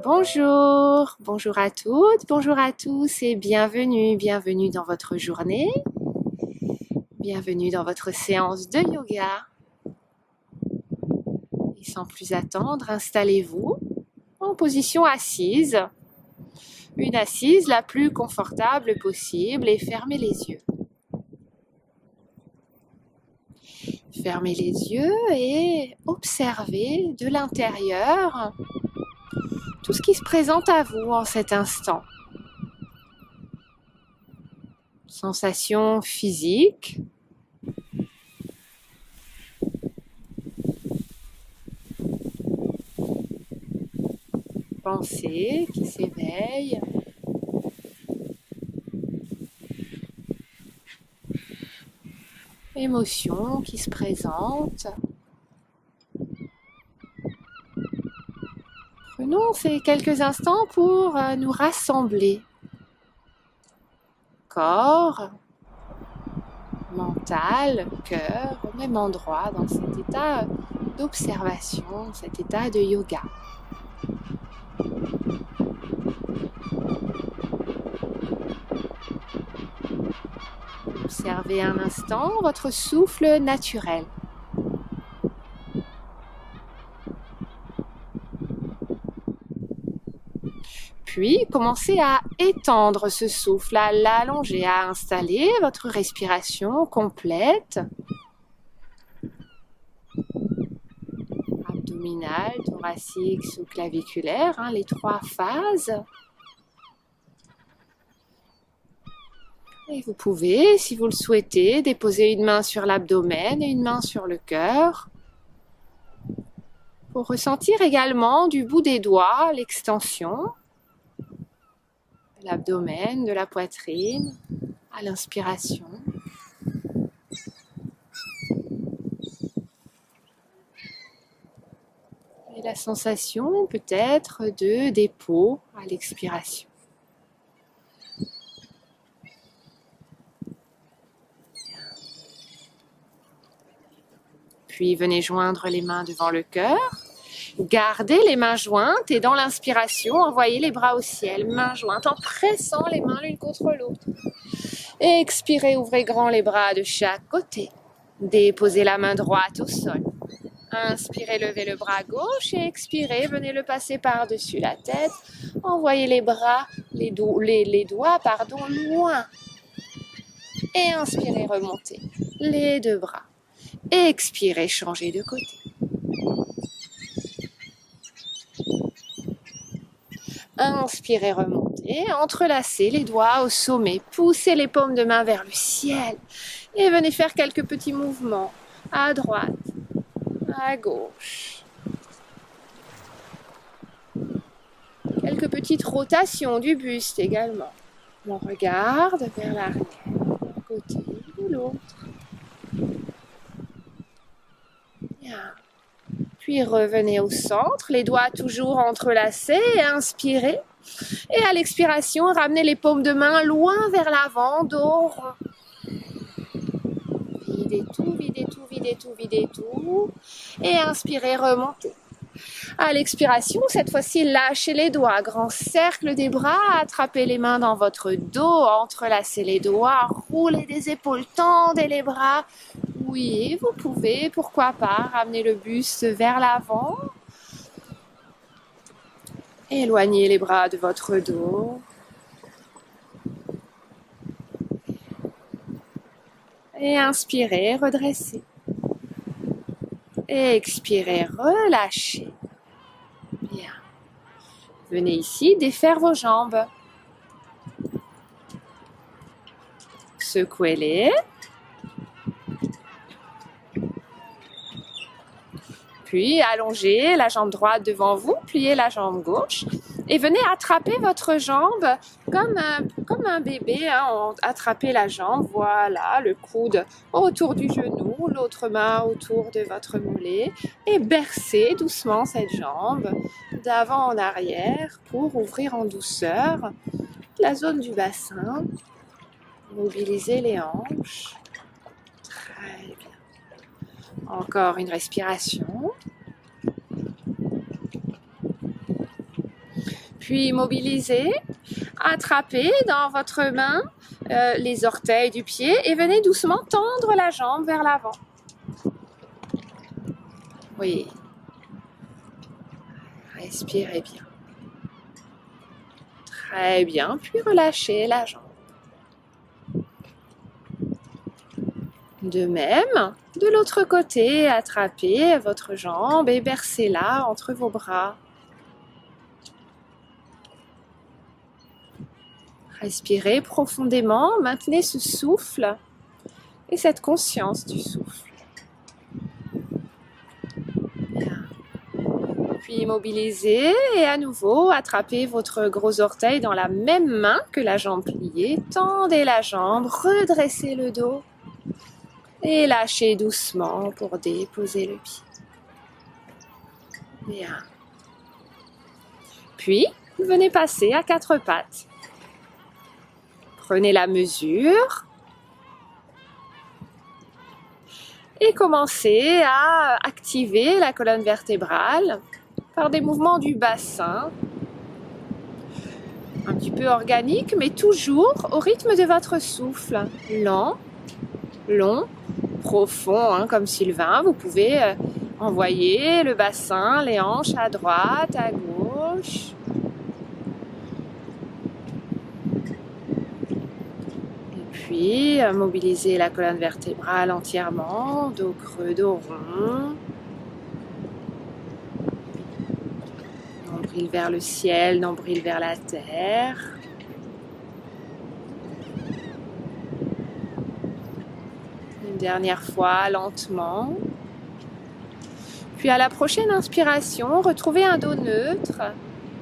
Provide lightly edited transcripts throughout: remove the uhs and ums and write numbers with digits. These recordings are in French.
Bonjour à toutes, bonjour à tous et bienvenue dans votre journée, bienvenue dans votre séance de yoga. Et sans plus attendre, installez-vous en position assise, une assise la plus confortable possible et fermez les yeux. Fermez les yeux et observez de l'intérieur tout ce qui se présente à vous en cet instant. Sensations physiques, pensées qui s'éveillent, émotions qui se présentent. Prenons ces quelques instants pour nous rassembler. Corps, mental, cœur, au même endroit dans cet état d'observation, cet état de yoga. Observez un instant votre souffle naturel. Puis, commencez à étendre ce souffle, à l'allonger, à installer votre respiration complète. Abdominale, thoracique, sous-claviculaire, les trois phases. Et vous pouvez, si vous le souhaitez, déposer une main sur l'abdomen et une main sur le cœur. Pour ressentir également du bout des doigts l'extension de l'abdomen, de la poitrine, à l'inspiration. Et la sensation peut-être de dépôt à l'expiration. Puis venez joindre les mains devant le cœur. Gardez les mains jointes et dans l'inspiration, envoyez les bras au ciel, mains jointes, en pressant les mains l'une contre l'autre. Expirez, ouvrez grand les bras de chaque côté. Déposez la main droite au sol. Inspirez, levez le bras gauche et expirez, venez le passer par-dessus la tête. Envoyez les bras, les doigts, loin. Et inspirez, remontez les deux bras. Expirez, changez de côté. Inspirez, remontez, entrelacez les doigts au sommet, poussez les paumes de main vers le ciel et venez faire quelques petits mouvements à droite, à gauche. Quelques petites rotations du buste également. On regarde vers l'arrière, d'un côté ou l'autre. Bien. Puis revenez au centre, les doigts toujours entrelacés et inspirez. Et à l'expiration, ramenez les paumes de main loin vers l'avant, dos rond. Videz tout, videz tout, videz tout, videz tout. Et inspirez, remontez. À l'expiration, cette fois-ci, lâchez les doigts. Grand cercle des bras, attrapez les mains dans votre dos, entrelacez les doigts, roulez des épaules, tendez les bras. Oui, vous pouvez, pourquoi pas, ramener le buste vers l'avant. Éloignez les bras de votre dos. Et inspirez, redressez. Et expirez, relâchez. Bien. Venez ici défaire vos jambes. Secouez-les. Puis allongez la jambe droite devant vous, pliez la jambe gauche et venez attraper votre jambe comme un bébé. Attrapez la jambe, voilà, le coude autour du genou, l'autre main autour de votre mollet et bercez doucement cette jambe d'avant en arrière pour ouvrir en douceur la zone du bassin. Mobilisez les hanches. Très bien. Encore une respiration. Puis mobilisez, attrapez dans votre main les orteils du pied et venez doucement tendre la jambe vers l'avant. Oui. Respirez bien. Très bien, puis relâchez la jambe. De même, de l'autre côté, attrapez votre jambe et bercez-la entre vos bras. Respirez profondément, maintenez ce souffle et cette conscience du souffle. Bien. Puis mobilisez et à nouveau attrapez votre gros orteil dans la même main que la jambe pliée. Tendez la jambe, redressez le dos et lâchez doucement pour déposer le pied. Bien. Puis, venez passer à 4 pattes. Prenez la mesure et commencez à activer la colonne vertébrale par des mouvements du bassin, un petit peu organiques, mais toujours au rythme de votre souffle. Lent, long, profond, comme Sylvain. Vous pouvez envoyer le bassin, les hanches à droite, à gauche. Puis, mobiliser la colonne vertébrale entièrement, dos creux, dos rond. Nombril vers le ciel, nombril vers la terre. Une dernière fois, lentement. Puis à la prochaine inspiration, retrouvez un dos neutre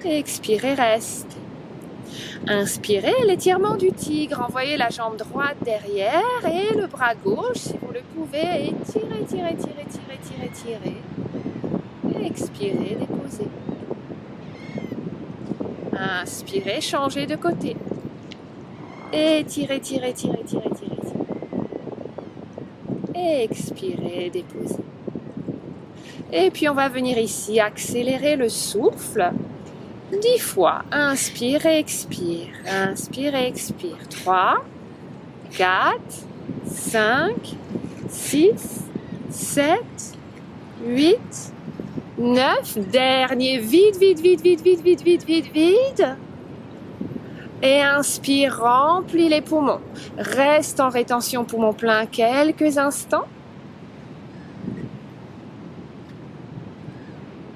et expirez, restez. Inspirez l'étirement du tigre, envoyez la jambe droite derrière et le bras gauche, si vous le pouvez, étirez, tirez, tirez, tirez, tirez, tirez. Et expirez, déposez. Inspirez, changez de côté. Étirez, tirez, tirez, tirez, tirez, tirez. Et expirez, déposez. Et puis on va venir ici accélérer le souffle. 10 fois. Inspire et expire. Inspire et expire. 3, 4, 5, 6, 7, 8, 9. Dernier. Vide, vide, vide, vide, vide, vide, vide, vide, vide. Et inspire, remplis les poumons. Reste en rétention poumon plein quelques instants.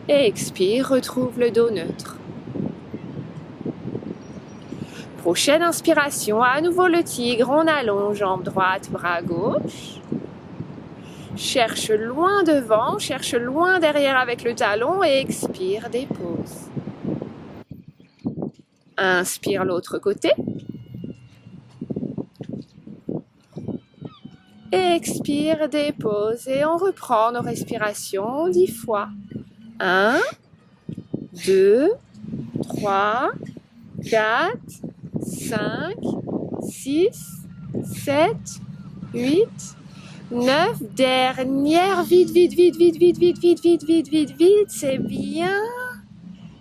Et expire, retrouve le dos neutre. Prochaine inspiration, à nouveau le tigre, on allonge, jambe droite, bras gauche. Cherche loin devant, cherche loin derrière avec le talon et expire, dépose. Inspire l'autre côté. Expire, dépose et on reprend nos respirations 10 fois. 1, 2, 3, 4, 5, 6, 7, 8, 9. Dernière, vide, vide, vide, vide, vide, vide, vide, vide, vide, vide, vide. C'est bien.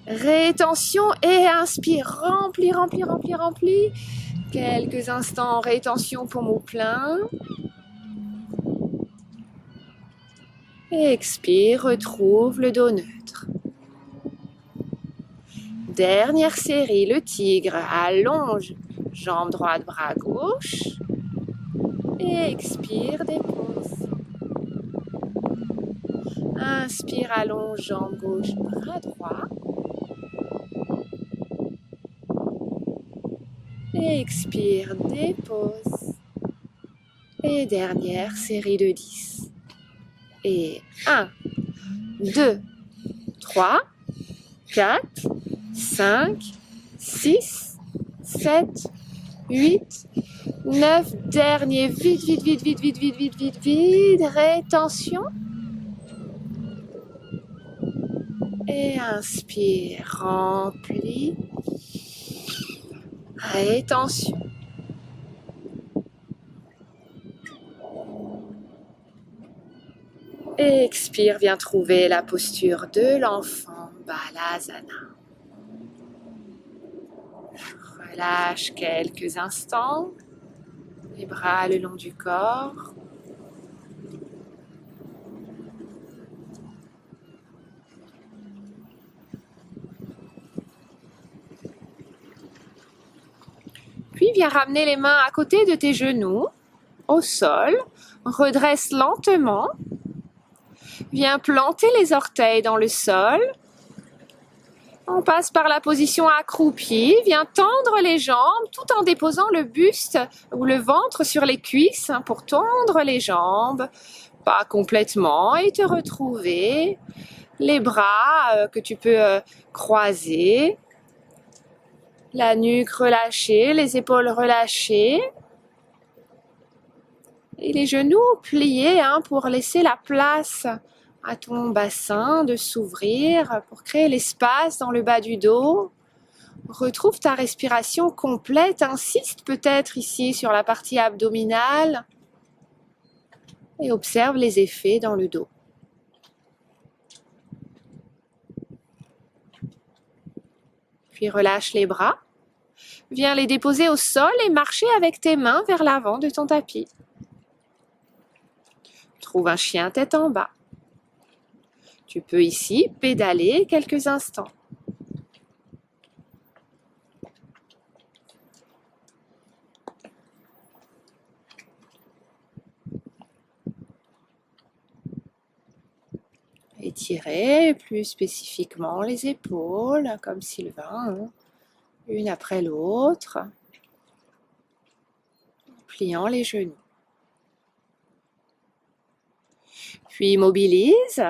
Rétention et inspire. Remplis, remplis, remplis, remplis. Quelques instants en rétention, poumon plein. Et expire, retrouve le dos neutre. Dernière série, le tigre, allonge, jambe droite, bras gauche. Et expire, dépose. Inspire, allonge, jambe gauche, bras droit. Et expire, dépose. Et dernière série de 10. Et 1, 2, 3, 4, 5, 6, 7, 8, 9. Dernier, vide, vide, vide, vide, vide, vide, vide, vide, vide. Rétention. Et inspire, remplis. Rétention. Et expire, viens trouver la posture de l'enfant, Balasana. Relâche quelques instants les bras le long du corps. Puis viens ramener les mains à côté de tes genoux, au sol. Redresse lentement. Viens planter les orteils dans le sol. On passe par la position accroupie. Viens tendre les jambes tout en déposant le buste ou le ventre sur les cuisses pour tendre les jambes. Pas complètement et te retrouver. Les bras que tu peux croiser. La nuque relâchée, les épaules relâchées. Et les genoux pliés pour laisser la place à ton bassin de s'ouvrir pour créer l'espace dans le bas du dos. Retrouve ta respiration complète. Insiste peut-être ici sur la partie abdominale et observe les effets dans le dos. Puis relâche les bras. Viens les déposer au sol et marcher avec tes mains vers l'avant de ton tapis. Trouve un chien tête en bas. Tu peux ici pédaler quelques instants. Étirer plus spécifiquement les épaules, comme Sylvain, une après l'autre, en pliant les genoux. Puis mobilise.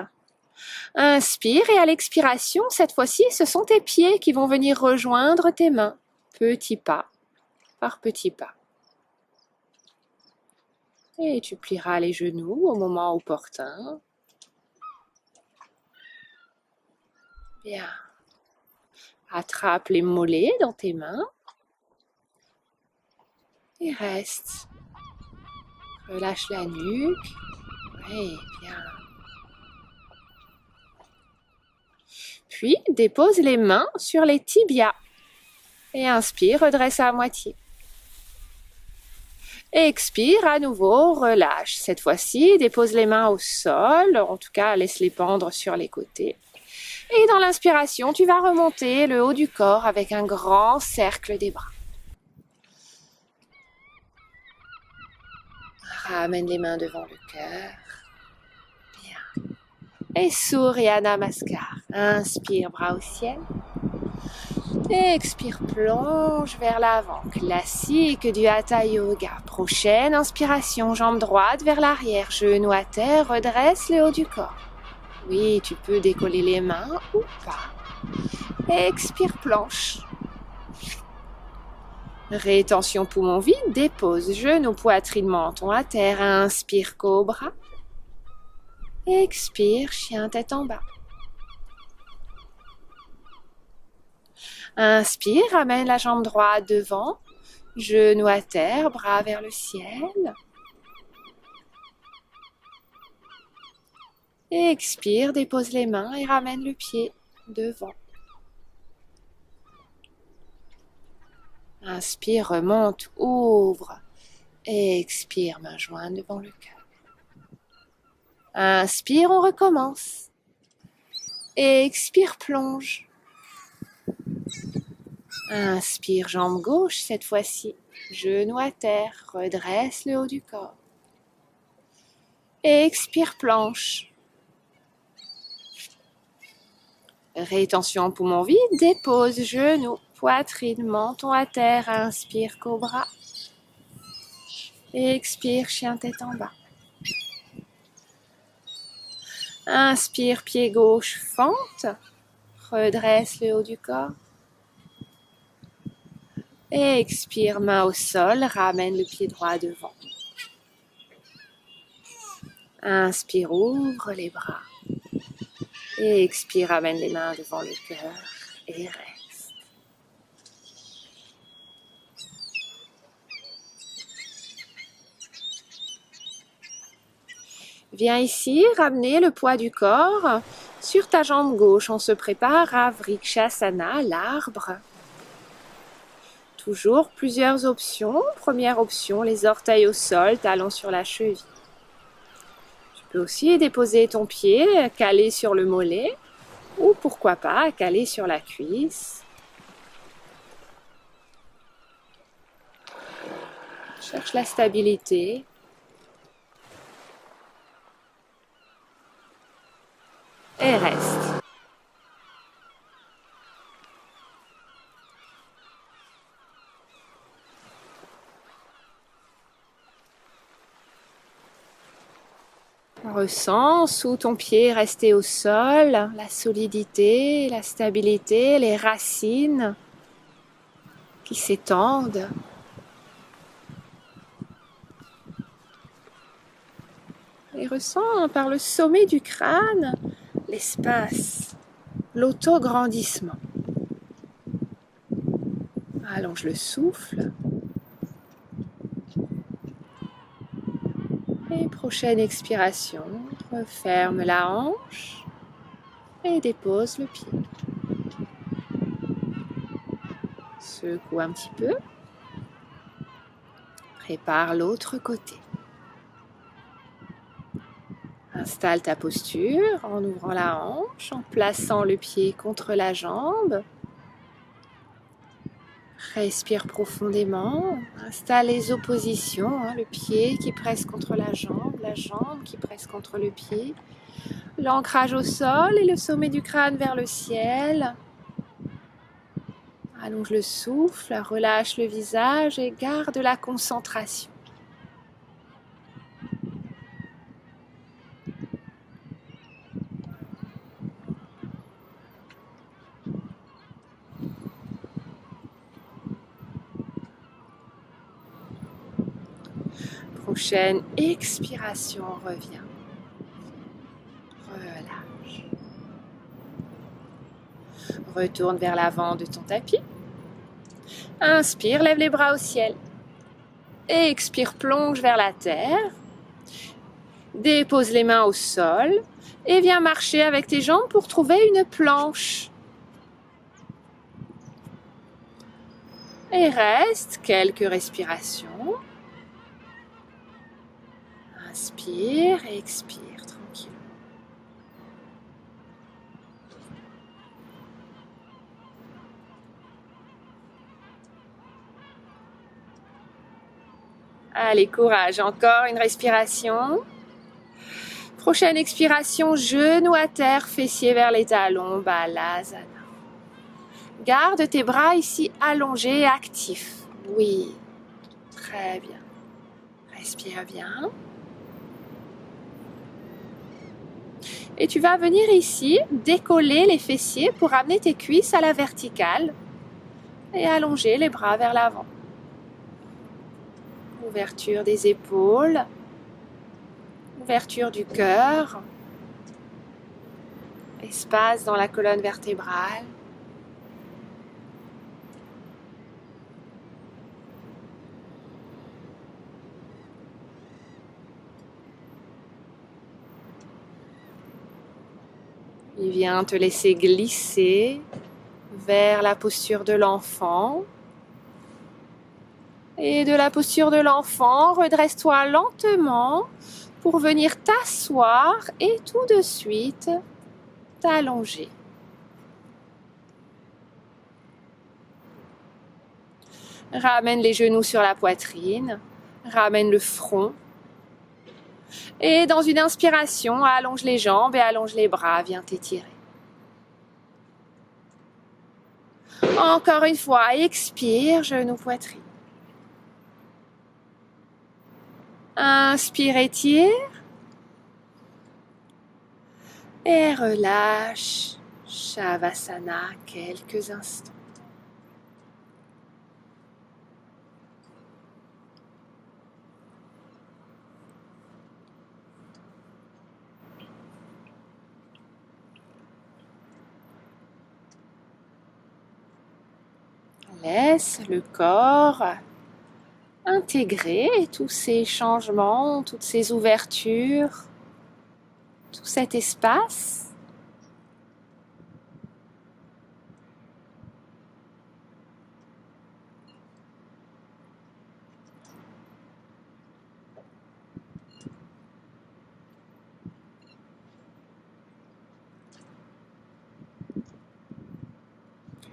Inspire et à l'expiration, cette fois-ci, ce sont tes pieds qui vont venir rejoindre tes mains, petit pas par petit pas. Et tu plieras les genoux au moment opportun. Bien. Attrape les mollets dans tes mains et reste. Relâche la nuque. Oui, bien. Puis, dépose les mains sur les tibias. Et inspire, redresse à moitié. Expire à nouveau, relâche. Cette fois-ci, dépose les mains au sol. En tout cas, laisse-les pendre sur les côtés. Et dans l'inspiration, tu vas remonter le haut du corps avec un grand cercle des bras. Ramène les mains devant le cœur. Bien. Et Surya Namaskar. Inspire, bras au ciel. Expire, plonge vers l'avant. Classique du Hatha Yoga. Prochaine inspiration, jambe droite vers l'arrière. Genou à terre, redresse le haut du corps. Oui, tu peux décoller les mains ou pas. Expire, planche. Rétention poumon vide, dépose genou, poitrine, menton à terre. Inspire, cobra. Expire, chien tête en bas. Inspire, ramène la jambe droite devant. Genou à terre, bras vers le ciel. Expire, dépose les mains et ramène le pied devant. Inspire, remonte, ouvre. Expire, main jointe devant le cœur. Inspire, on recommence. Expire, plonge. Inspire, jambe gauche cette fois-ci. Genou à terre, redresse le haut du corps. Expire, planche. Rétention poumon vide, dépose genou, poitrine, menton à terre. Inspire, cobra. Expire, chien tête en bas. Inspire, pied gauche, fente. Redresse le haut du corps. Expire, main au sol, ramène le pied droit devant. Inspire, ouvre les bras. Expire, ramène les mains devant le cœur et reste. Viens ici, ramener le poids du corps sur ta jambe gauche. On se prépare à Vrikshasana, l'arbre. Toujours plusieurs options. Première option, les orteils au sol, talons sur la cheville. Tu peux aussi déposer ton pied calé sur le mollet ou pourquoi pas calé sur la cuisse. Cherche la stabilité. Et reste. Ressens sous ton pied resté au sol, la solidité, la stabilité, les racines qui s'étendent. Et ressens par le sommet du crâne l'espace, l'autograndissement. Allonge le souffle. Et prochaine expiration, referme la hanche et dépose le pied. Secoue un petit peu. Prépare l'autre côté. Installe ta posture en ouvrant la hanche, en plaçant le pied contre la jambe. Respire profondément. Installe les oppositions, le pied qui presse contre la jambe qui presse contre le pied. L'ancrage au sol et le sommet du crâne vers le ciel. Allonge le souffle, relâche le visage et garde la concentration. Prochaine expiration, reviens. Relâche. Retourne vers l'avant de ton tapis. Inspire, lève les bras au ciel. Expire, plonge vers la terre. Dépose les mains au sol et viens marcher avec tes jambes pour trouver une planche. Et reste quelques respirations. Inspire et expire tranquille. Allez, courage, encore une respiration. Prochaine expiration, genou à terre, fessiers vers les talons, Balasana. Garde tes bras ici allongés et actifs. Oui, très bien. Respire bien. Et tu vas venir ici décoller les fessiers pour amener tes cuisses à la verticale et allonger les bras vers l'avant. Ouverture des épaules, ouverture du cœur, espace dans la colonne vertébrale. Il vient te laisser glisser vers la posture de l'enfant. Et de la posture de l'enfant, redresse-toi lentement pour venir t'asseoir et tout de suite t'allonger. Ramène les genoux sur la poitrine, ramène le front. Et dans une inspiration, allonge les jambes et allonge les bras, viens t'étirer. Encore une fois, expire, genou, poitrine. Inspire, étire. Et relâche, Shavasana, quelques instants. Laisse le corps intégrer tous ces changements, toutes ces ouvertures, tout cet espace.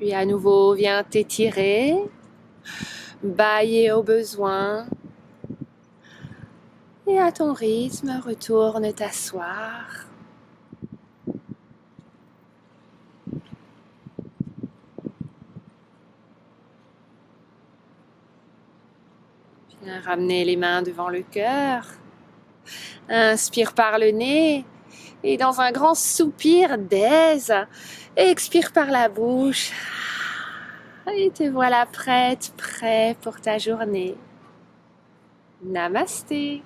Puis à nouveau, viens t'étirer, bâiller au besoin. Et à ton rythme, retourne t'asseoir. Viens ramener les mains devant le cœur. Inspire par le nez et dans un grand soupir d'aise, expire par la bouche. Et te voilà prête, prêt pour ta journée. Namasté.